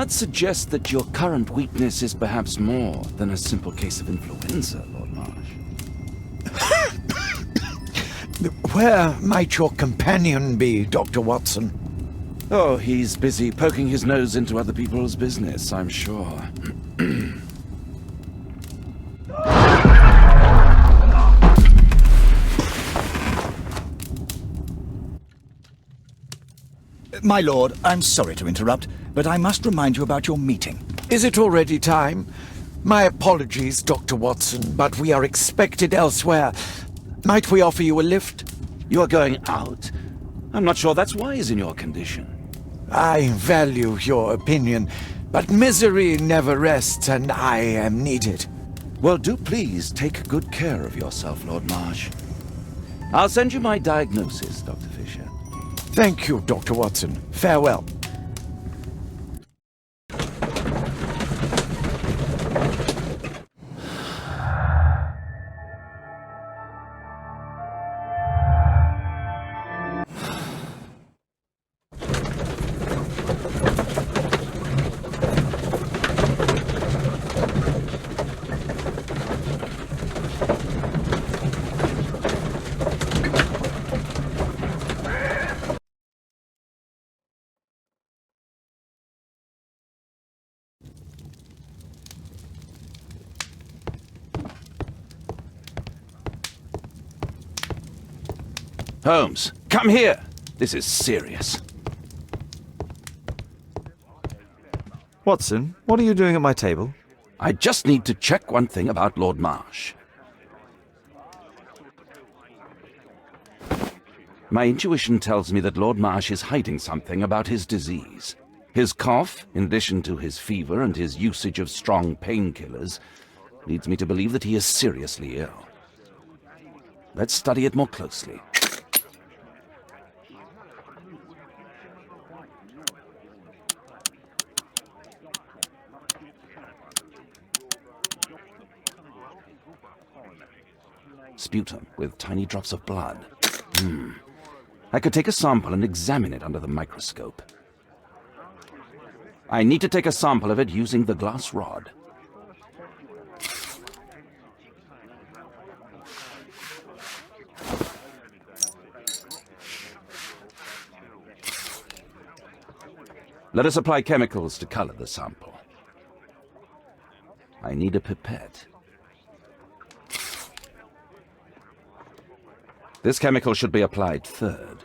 I'd suggest that your current weakness is perhaps more than a simple case of influenza, Lord Marsh. Where might your companion be, Dr. Watson? Oh, he's busy poking his nose into other people's business, I'm sure. My lord, I'm sorry to interrupt, but I must remind you about your meeting. Is it already time? My apologies, Dr. Watson, but we are expected elsewhere. Might we offer you a lift? You are going out? I'm not sure that's wise in your condition. I value your opinion, but misery never rests, and I am needed. Well, do please take good care of yourself, Lord Marsh. I'll send you my diagnosis, Dr. Fisher. Thank you, Dr. Watson. Farewell. Holmes, come here! This is serious. Watson, what are you doing at my table? I just need to check one thing about Lord Marsh. My intuition tells me that Lord Marsh is hiding something about his disease. His cough, in addition to his fever and his usage of strong painkillers, leads me to believe that he is seriously ill. Let's study it more closely. Sputum with tiny drops of blood. I could take a sample and examine it under the microscope. I need to take a sample of it using the glass rod. Let us apply chemicals to color the sample. I need a pipette. This chemical should be applied third.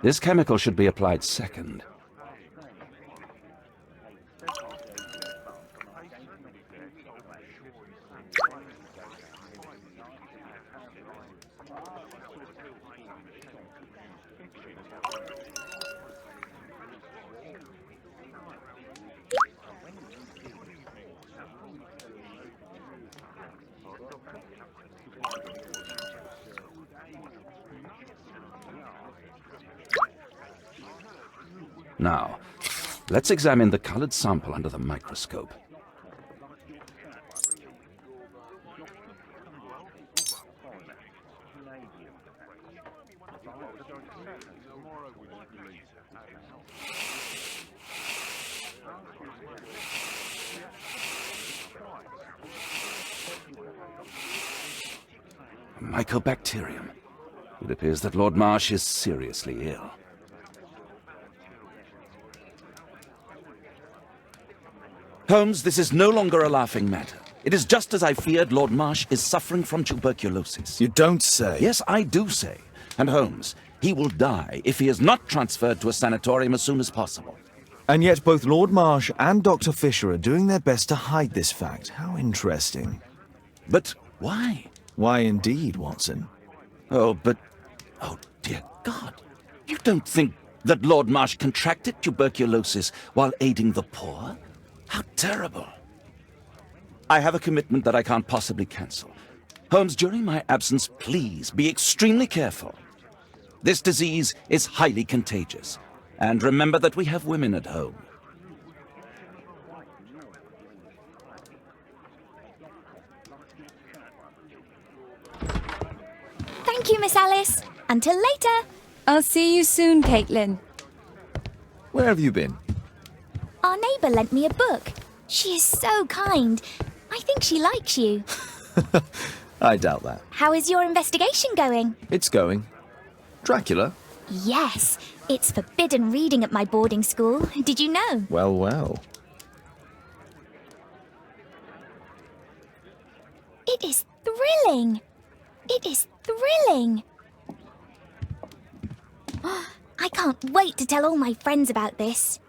This chemical should be applied second. Now, let's examine the colored sample under the microscope. Mycobacterium. It appears that Lord Marsh is seriously ill. Holmes, this is no longer a laughing matter. It is just as I feared. Lord Marsh is suffering from tuberculosis. You don't say. Yes, I do say. And Holmes, he will die if he is not transferred to a sanatorium as soon as possible. And yet both Lord Marsh and Dr. Fisher are doing their best to hide this fact. How interesting. But why? Why indeed, Watson? Oh, dear God. You don't think that Lord Marsh contracted tuberculosis while aiding the poor? How terrible. I have a commitment that I can't possibly cancel. Holmes, during my absence, please be extremely careful. This disease is highly contagious. And remember that we have women at home. Thank you, Miss Alice. Until later. I'll see you soon, Caitlin. Where have you been? Our neighbour lent me a book. She is so kind. I think she likes you. I doubt that. How is your investigation going? It's going. Dracula? Yes, it's forbidden reading at my boarding school. Did you know? Well, well. It is thrilling. It is thrilling. I can't wait to tell all my friends about this.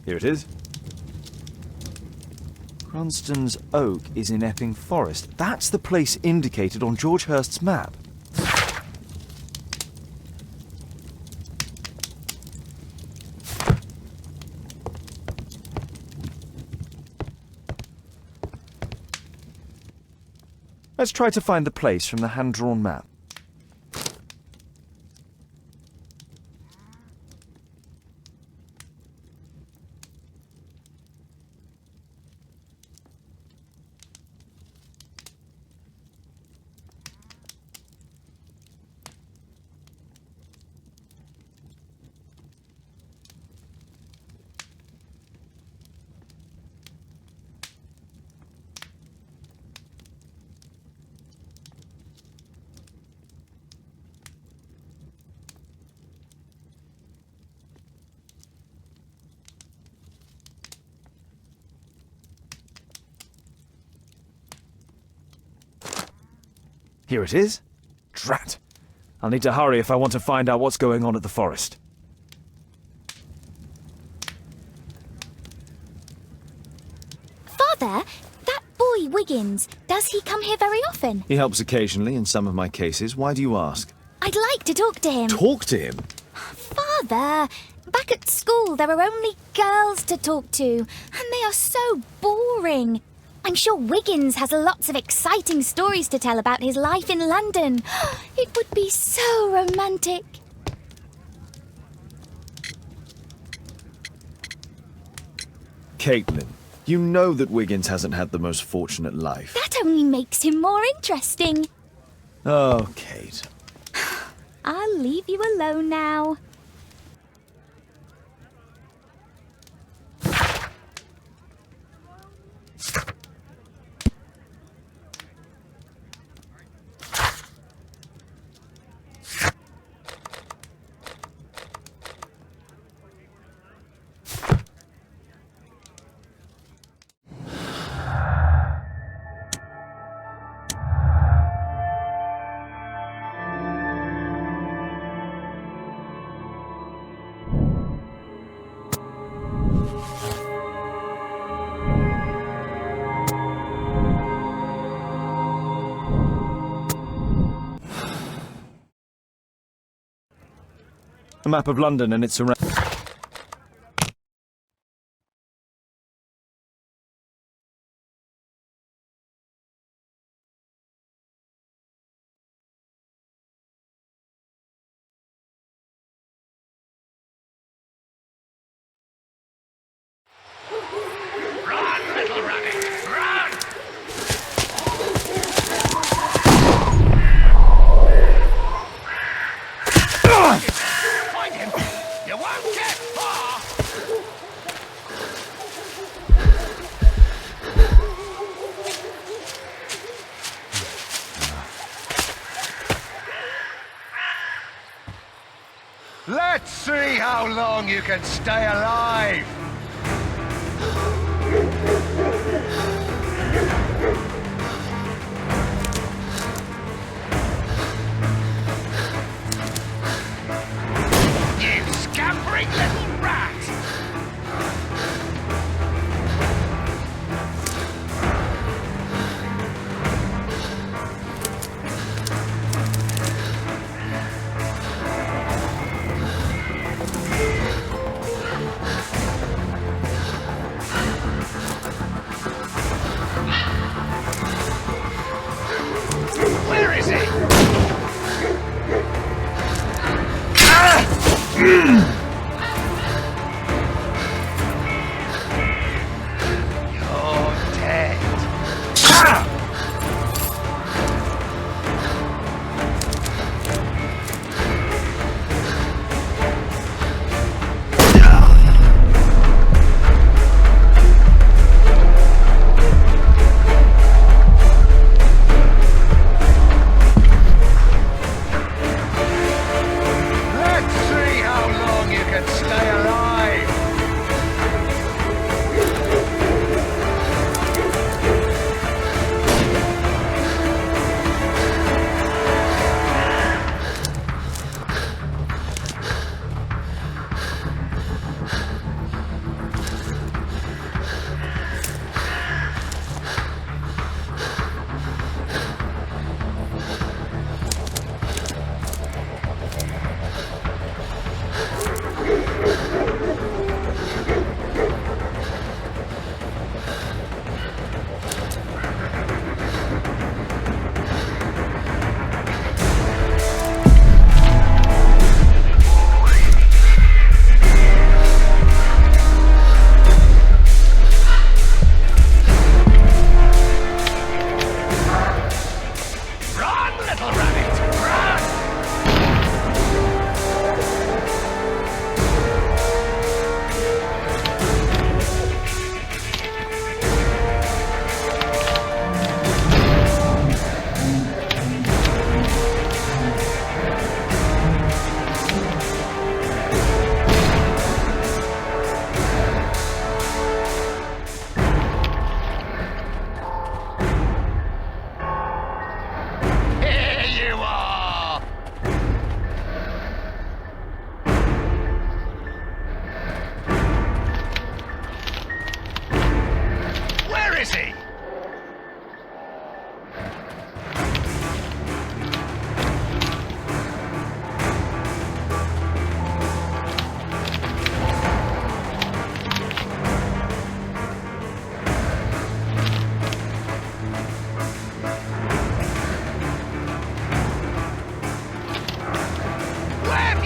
Here it is. Cranston's Oak is in Epping Forest. That's the place indicated on George Hurst's map. Let's try to find the place from the hand-drawn map. Here it is. Drat. I'll need to hurry if I want to find out what's going on at the forest. Father, that boy Wiggins, does he come here very often? He helps occasionally in some of my cases. Why do you ask? I'd like to talk to him. Talk to him? Father, back at school there are only girls to talk to, and they are so boring. I'm sure Wiggins has lots of exciting stories to tell about his life in London. It would be so romantic. Caitlin, you know that Wiggins hasn't had the most fortunate life. That only makes him more interesting. Oh, Kate. I'll leave you alone now. A map of London and its surroundings. Run, little rabbit, run! Find him! You won't get far! Let's see how long you can stay alive! You scampering little rat! Where is he? You're dead. Let's see how long you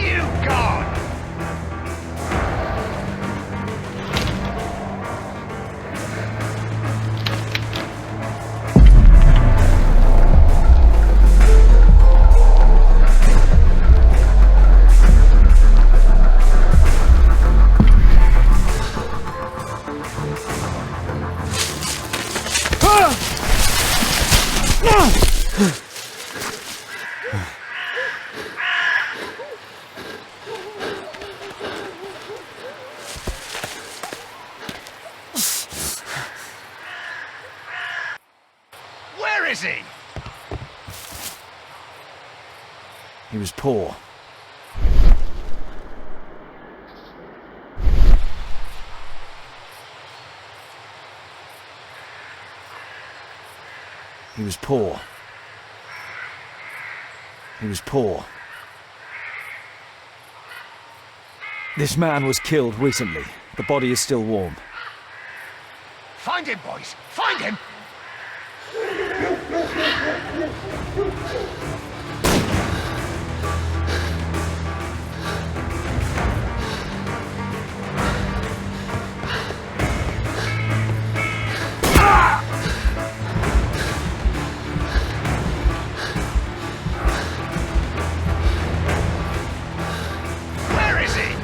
You gone! Where is he? He was poor. He was poor. He was poor. This man was killed recently. The body is still warm. Find him, boys! Find him! Where is he?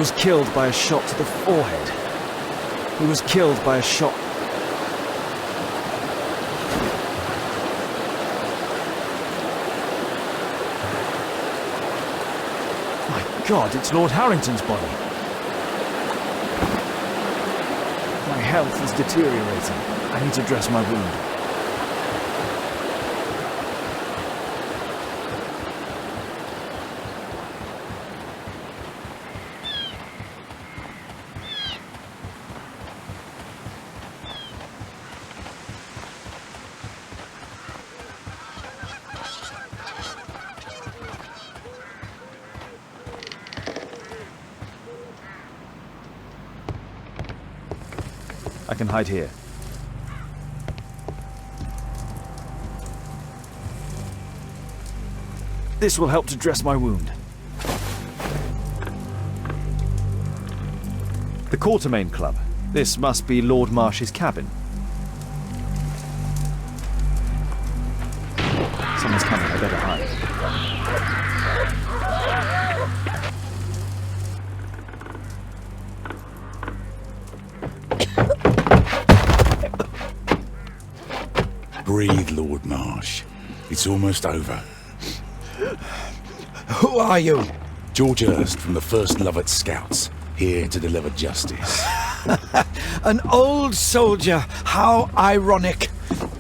was killed by a shot to the forehead. He was killed by a shot... My God, it's Lord Harrington's body. My health is deteriorating. I need to dress my wound. I can hide here. This will help to dress my wound. The Quartermain Club. This must be Lord Marsh's cabin. Someone's coming, I better hide. Breathe, Lord Marsh. It's almost over. Who are you? George Hurst from the 1st Lovett Scouts, here to deliver justice. An old soldier. How ironic.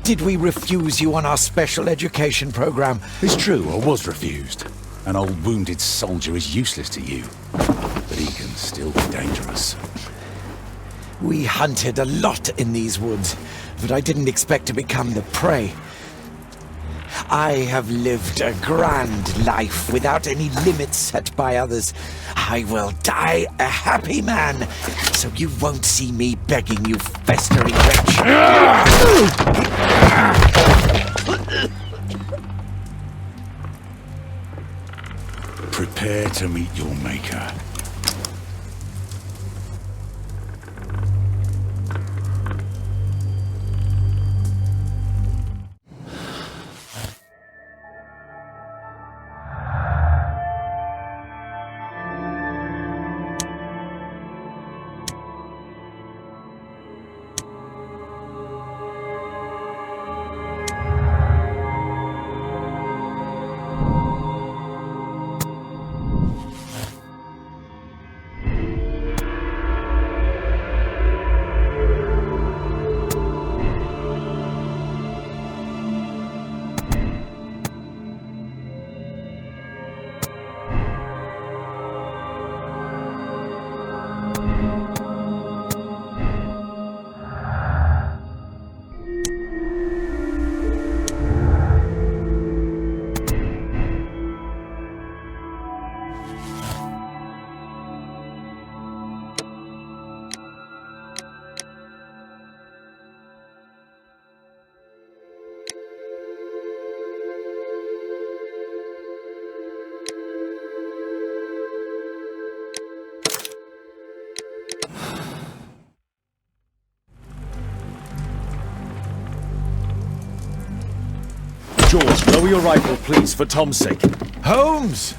Did we refuse you on our special education program? It's true, I was refused. An old wounded soldier is useless to you, but he can still be dangerous. We hunted a lot in these woods, but I didn't expect to become the prey. I have lived a grand life without any limits set by others. I will die a happy man, so you won't see me begging you, festering wretch. Prepare to meet your maker. George, lower your rifle, please, for Tom's sake. Holmes!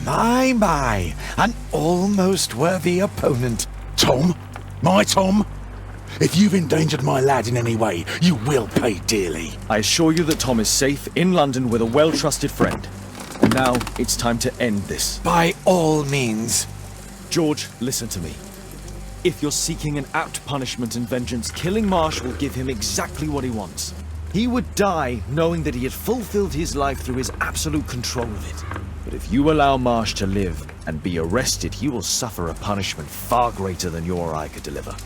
My, an almost worthy opponent. Tom? My Tom? If you've endangered my lad in any way, you will pay dearly. I assure you that Tom is safe in London with a well-trusted friend. And now it's time to end this. By all means. George, listen to me. If you're seeking an apt punishment and vengeance, killing Marsh will give him exactly what he wants. He would die knowing that he had fulfilled his life through his absolute control of it. But if you allow Marsh to live and be arrested, he will suffer a punishment far greater than you or I could deliver.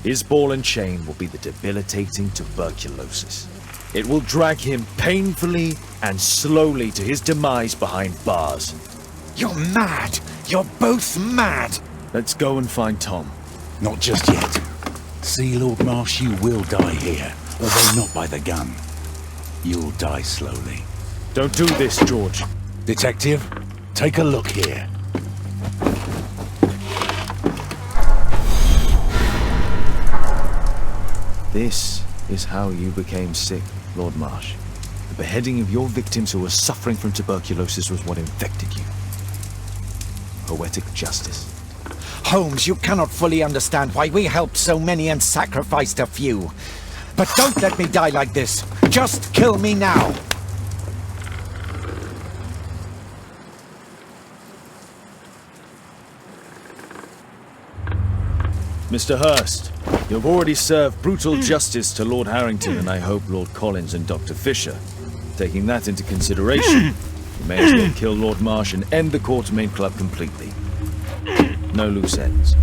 His ball and chain will be the debilitating tuberculosis. It will drag him painfully and slowly to his demise behind bars. You're mad! You're both mad! Let's go and find Tom. Not just yet. See, Lord Marsh, you will die here. Although not by the gun. You'll die slowly. Don't do this, George. Detective, take a look here. This is how you became sick, Lord Marsh. The beheading of your victims who were suffering from tuberculosis was what infected you. Poetic justice. Holmes, you cannot fully understand why we helped so many and sacrificed a few. But don't let me die like this. Just kill me now. Mr. Hurst, you've already served brutal justice to Lord Harrington and I hope Lord Collins and Dr. Fisher. Taking that into consideration, you may as well kill Lord Marsh and end the Quartermain Club completely. No loose ends.